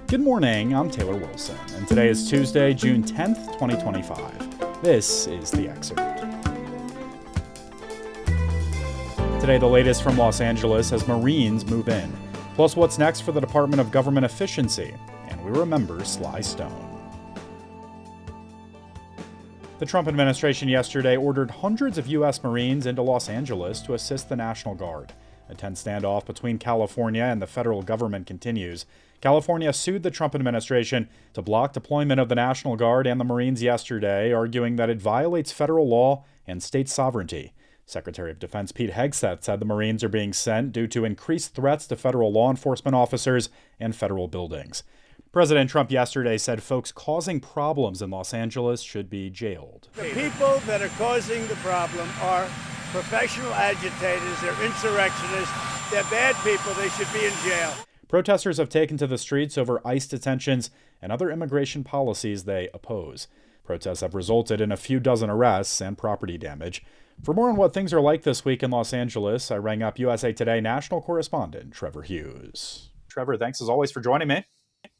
Good morning, I'm Taylor Wilson, and today is Tuesday, June 10th, 2025. This is The Excerpt. Today, the latest from Los Angeles as Marines move in, plus what's next for the Department of Government Efficiency, and we remember Sly Stone. The Trump administration yesterday ordered hundreds of U.S. Marines into Los Angeles to assist the National Guard. A tense standoff between California and the federal government continues. California sued the Trump administration to block deployment of the National Guard and the Marines yesterday, arguing that it violates federal law and state sovereignty. Secretary of Defense Pete Hegseth said the Marines are being sent due to increased threats to federal law enforcement officers and federal buildings. President Trump yesterday said folks causing problems in Los Angeles should be jailed. The people that are causing the problem are professional agitators, they're insurrectionists, they're bad people, they should be in jail. Protesters have taken to the streets over ICE detentions and other immigration policies they oppose. Protests have resulted in a few dozen arrests and property damage. For more on what things are like this week in Los Angeles, I rang up USA Today national correspondent Trevor Hughes. Trevor, thanks as always for joining me.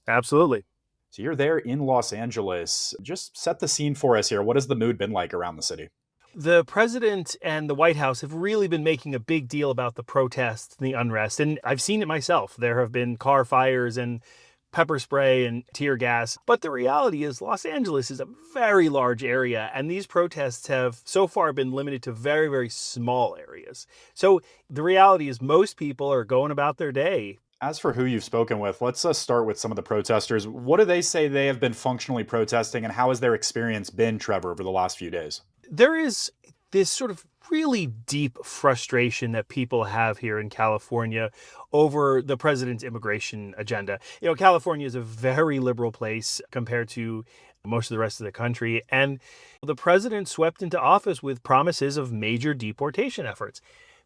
Absolutely. So you're there in Los Angeles. Just set the scene for us here. What has the mood been like around the city? The president and the White House have really been making a big deal about the protests and the unrest, and I've seen it myself. There have been car fires and pepper spray and tear gas. But the reality is Los Angeles is a very large area, and these protests have so far been limited to very, very small areas. So the reality is most people are going about their day. As for who you've spoken with, let's start with some of the protesters. What do they say they have been functionally protesting, and how has their experience been, Trevor, over the last few days? There is this sort of really deep frustration that people have here in California over the president's immigration agenda. You know, California is a very liberal place compared to most of the rest of the country, and the president swept into office with promises of major deportation efforts.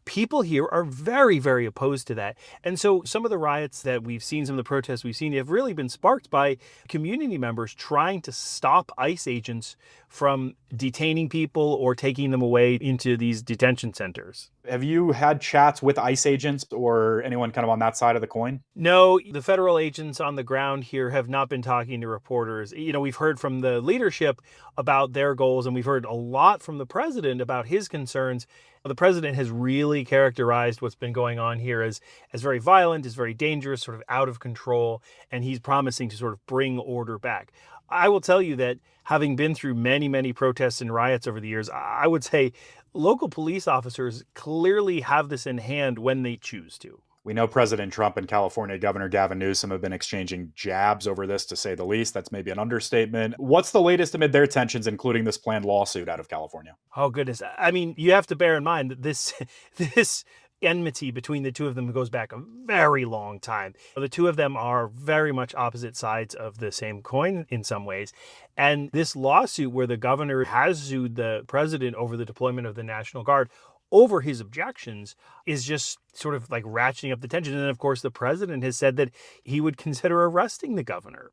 People here are very, very opposed to that. And so some of the riots that we've seen, some of the protests we've seen have really been sparked by community members trying to stop ICE agents from detaining people or taking them away into these detention centers. Have you had chats with ICE agents or anyone kind of on that side of the coin? No, the federal agents on the ground here have not been talking to reporters. You know, we've heard from the leadership about their goals, and we've heard a lot from the president about his concerns. The president has really characterized what's been going on here as very violent, as very dangerous, sort of out of control, and he's promising to sort of bring order back. I will tell you that having been through many, many protests and riots over the years, I would say local police officers clearly have this in hand when they choose to. We know President Trump and California Governor Gavin Newsom have been exchanging jabs over this, to say the least. That's maybe an understatement. What's the latest amid their tensions, including this planned lawsuit out of California? Oh, goodness. I mean, you have to bear in mind that this enmity between the two of them goes back a very long time. The two of them are very much opposite sides of the same coin in some ways. And this lawsuit where the governor has sued the president over the deployment of the National Guard over his objections is just sort of like ratcheting up the tension. And of course, the president has said that he would consider arresting the governor.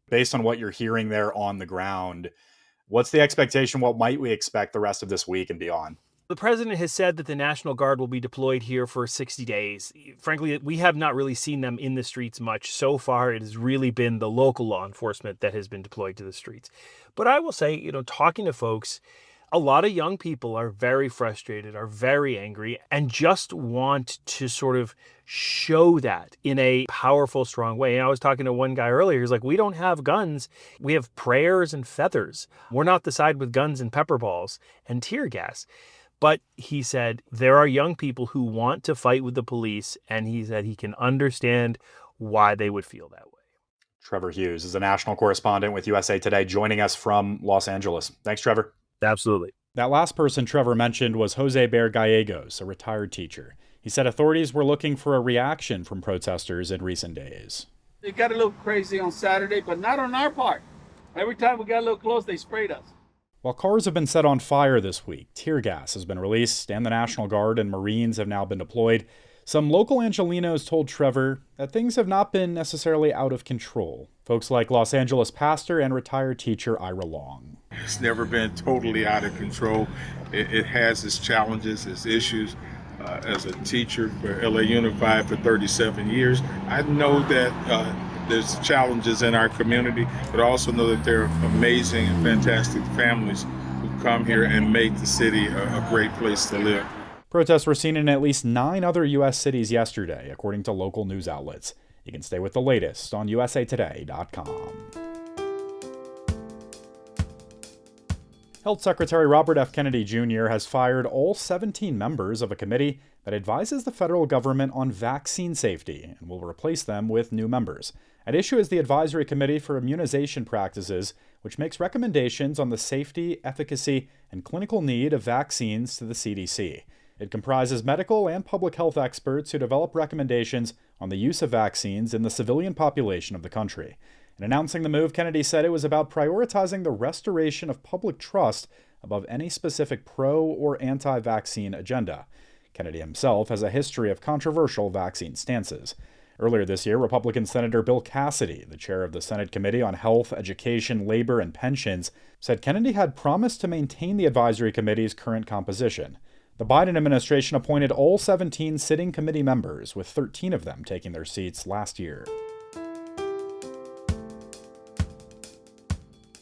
Based on what you're hearing there on the ground, what's the expectation? What might we expect the rest of this week and beyond? The president has said that the National Guard will be deployed here for 60 days. Frankly, we have not really seen them in the streets much. So far, it has really been the local law enforcement that has been deployed to the streets. But I will say, you know, talking to folks, a lot of young people are very frustrated, are very angry, and just want to sort of show that in a powerful, strong way. And I was talking to one guy earlier. He's like, we don't have guns. We have prayers and feathers. We're not the side with guns and pepper balls and tear gas. But he said there are young people who want to fight with the police, and he said he can understand why they would feel that way. Trevor Hughes is a national correspondent with USA Today, joining us from Los Angeles. Thanks, Trevor. Absolutely. That last person Trevor mentioned was Jose Bear Gallegos, a retired teacher. He said authorities were looking for a reaction from protesters in recent days. It got a little crazy on Saturday, but not on our part. Every time we got a little close, they sprayed us. While cars have been set on fire this week, tear gas has been released, and the National Guard and Marines have now been deployed. Some local Angelenos told Trevor that things have not been necessarily out of control. Folks like Los Angeles pastor and retired teacher Ira Long. It's never been totally out of control. It has its challenges, its issues. As a teacher for LA Unified for 37 years, I know that There's challenges in our community, but I also know that there are amazing and fantastic families who come here and make the city a great place to live. Protests were seen in at least 9 other U.S. cities yesterday, according to local news outlets. You can stay with the latest on usatoday.com. Health Secretary Robert F. Kennedy Jr. has fired all 17 members of a committee that advises the federal government on vaccine safety and will replace them with new members. At issue is the Advisory Committee for Immunization Practices, which makes recommendations on the safety, efficacy, and clinical need of vaccines to the CDC. It comprises medical and public health experts who develop recommendations on the use of vaccines in the civilian population of the country. In announcing the move, Kennedy said it was about prioritizing the restoration of public trust above any specific pro- or anti-vaccine agenda. Kennedy himself has a history of controversial vaccine stances. Earlier this year, Republican Senator Bill Cassidy, the chair of the Senate Committee on Health, Education, Labor, and Pensions, said Kennedy had promised to maintain the advisory committee's current composition. The Biden administration appointed all 17 sitting committee members, with 13 of them taking their seats last year.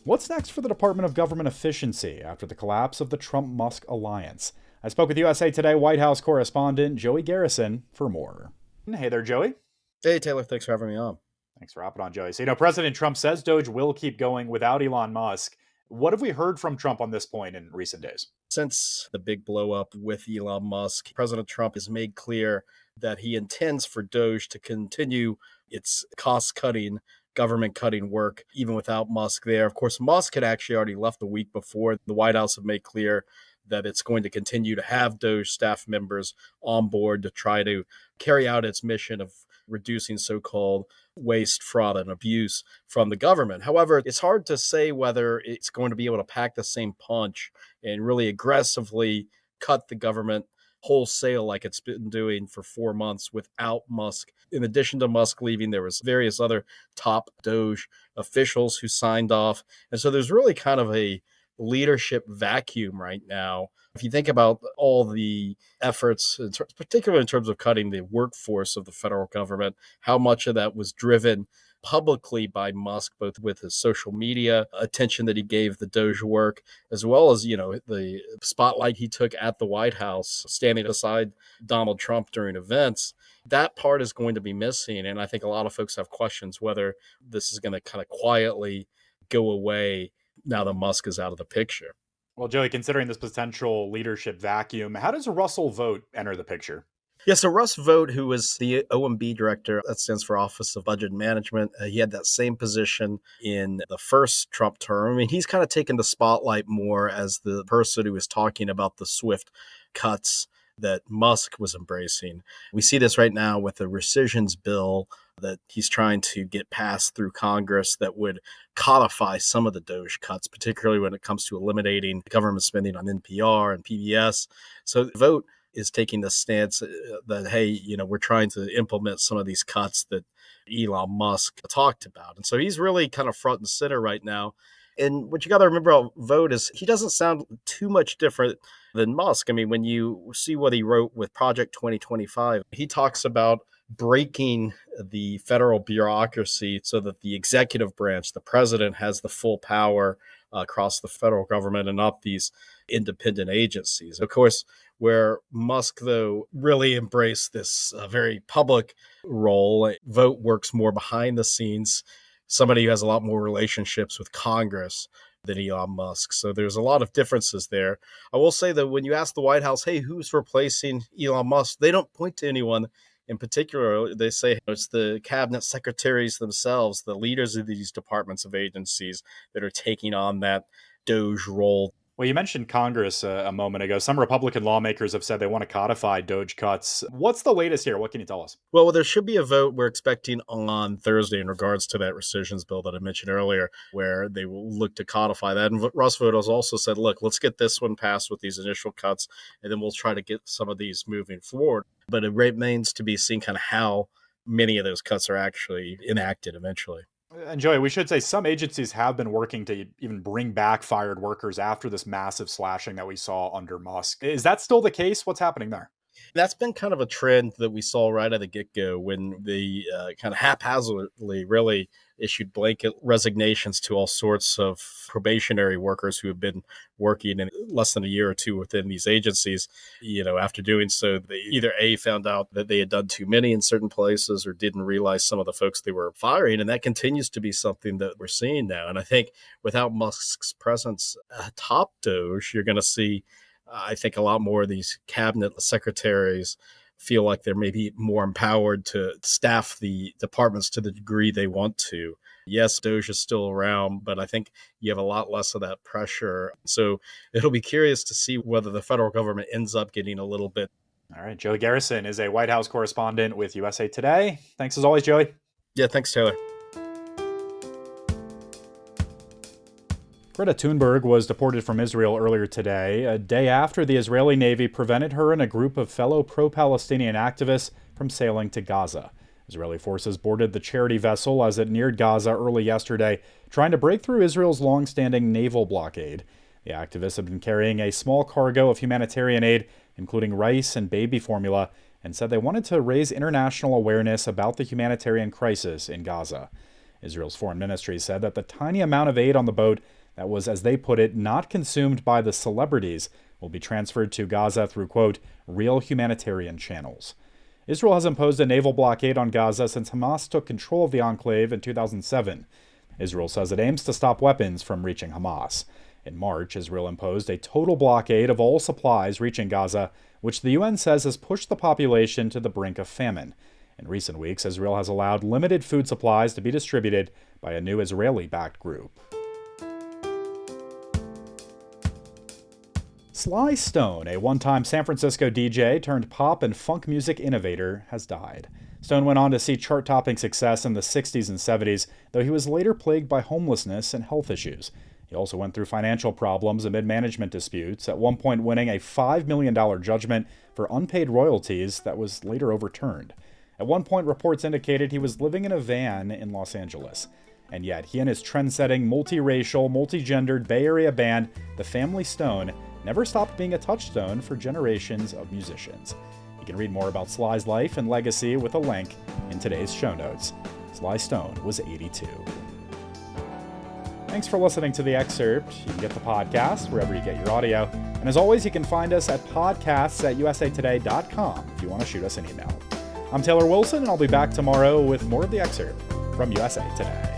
What's next for the Department of Government Efficiency after the collapse of the Trump-Musk alliance? I spoke with USA Today White House correspondent Joey Garrison for more. Hey there, Joey. Hey, Taylor. Thanks for having me on. Thanks for hopping on, Joey. So, President Trump says Doge will keep going without Elon Musk. What have we heard from Trump on this point in recent days? Since the big blow up with Elon Musk, President Trump has made clear that he intends for Doge to continue its cost-cutting, government-cutting work, even without Musk there. Of course, Musk had actually already left the week before. The White House have made clear that it's going to continue to have Doge staff members on board to try to carry out its mission of reducing so-called waste, fraud, and abuse from the government. However, it's hard to say whether it's going to be able to pack the same punch and really aggressively cut the government wholesale like it's been doing for 4 months without Musk. In addition to Musk leaving, there was various other top Doge officials who signed off. And so there's really kind of a leadership vacuum right now. If you think about all the efforts, particularly in terms of cutting the workforce of the federal government, how much of that was driven publicly by Musk, both with his social media attention that he gave the Doge work, as well as, the spotlight he took at the White House, standing beside Donald Trump during events. That part is going to be missing. And I think a lot of folks have questions whether this is going to kind of quietly go away now that Musk is out of the picture. Well, Joey, considering this potential leadership vacuum, how does Russell Vought enter the picture? Yeah, so Russ Vought, who was the OMB director, that stands for Office of Budget Management, he had that same position in the first Trump term. I mean, he's kind of taken the spotlight more as the person who was talking about the swift cuts that Musk was embracing. We see this right now with the rescissions bill that he's trying to get passed through Congress that would codify some of the Doge cuts, particularly when it comes to eliminating government spending on NPR and PBS. So Vought is taking the stance that, hey, we're trying to implement some of these cuts that Elon Musk talked about. And so he's really kind of front and center right now. And what you got to remember about Vought is he doesn't sound too much different than Musk. I mean, when you see what he wrote with Project 2025, he talks about breaking the federal bureaucracy so that the executive branch, the president, has the full power across the federal government and not these independent agencies. Of course, where Musk, though, really embraced this very public role, Vought works more behind the scenes, somebody who has a lot more relationships with Congress than Elon Musk. So there's a lot of differences there. I will say that when you ask the White House, hey, who's replacing Elon Musk, they don't point to anyone in particular. They say it's the cabinet secretaries themselves, the leaders of these departments of agencies that are taking on that Doge role. Well, you mentioned Congress a moment ago. Some Republican lawmakers have said they want to codify Doge cuts. What's the latest here? What can you tell us? Well, there should be a vote we're expecting on Thursday in regards to that rescissions bill that I mentioned earlier, where they will look to codify that. And Russ Vought has also said, look, let's get this one passed with these initial cuts, and then we'll try to get some of these moving forward. But it remains to be seen kind of how many of those cuts are actually enacted eventually. And Joey, we should say some agencies have been working to even bring back fired workers after this massive slashing that we saw under Musk. Is that still the case? What's happening there? That's been kind of a trend that we saw right at the get-go when they kind of haphazardly really issued blanket resignations to all sorts of probationary workers who have been working in less than a year or two within these agencies. After doing so, they either A, found out that they had done too many in certain places, or didn't realize some of the folks they were firing. And that continues to be something that we're seeing now. And I think without Musk's presence atop Doge, you're going to see, I think, a lot more of these cabinet secretaries feel like they're maybe more empowered to staff the departments to the degree they want to. Yes, Doge is still around, but I think you have a lot less of that pressure. So it'll be curious to see whether the federal government ends up getting a little bit. All right, Joey Garrison is a White House correspondent with USA Today. Thanks as always, Joey. Yeah, thanks, Taylor. Greta Thunberg was deported from Israel earlier today, a day after the Israeli Navy prevented her and a group of fellow pro-Palestinian activists from sailing to Gaza. Israeli forces boarded the charity vessel as it neared Gaza early yesterday, trying to break through Israel's long-standing naval blockade. The activists have been carrying a small cargo of humanitarian aid, including rice and baby formula, and said they wanted to raise international awareness about the humanitarian crisis in Gaza. Israel's foreign ministry said that the tiny amount of aid on the boat that was, as they put it, not consumed by the celebrities will be transferred to Gaza through, quote, real humanitarian channels. Israel has imposed a naval blockade on Gaza since Hamas took control of the enclave in 2007. Israel says it aims to stop weapons from reaching Hamas. In March, Israel imposed a total blockade of all supplies reaching Gaza, which the UN says has pushed the population to the brink of famine. In recent weeks, Israel has allowed limited food supplies to be distributed by a new Israeli-backed group. Sly Stone, a one-time San Francisco DJ turned pop and funk music innovator, has died. Stone went on to see chart-topping success in the 60s and 70s, though he was later plagued by homelessness and health issues. He also went through financial problems amid management disputes, at one point winning a $5 million judgment for unpaid royalties that was later overturned. At one point, reports indicated he was living in a van in Los Angeles. And yet, he and his trend-setting, multiracial, multigendered Bay Area band, The Family Stone, never stopped being a touchstone for generations of musicians. You can read more about Sly's life and legacy with a link in today's show notes. Sly Stone was 82. Thanks for listening to The Excerpt. You can get the podcast wherever you get your audio. And as always, you can find us at podcasts@usatoday.com if you want to shoot us an email. I'm Taylor Wilson, and I'll be back tomorrow with more of The Excerpt from USA Today.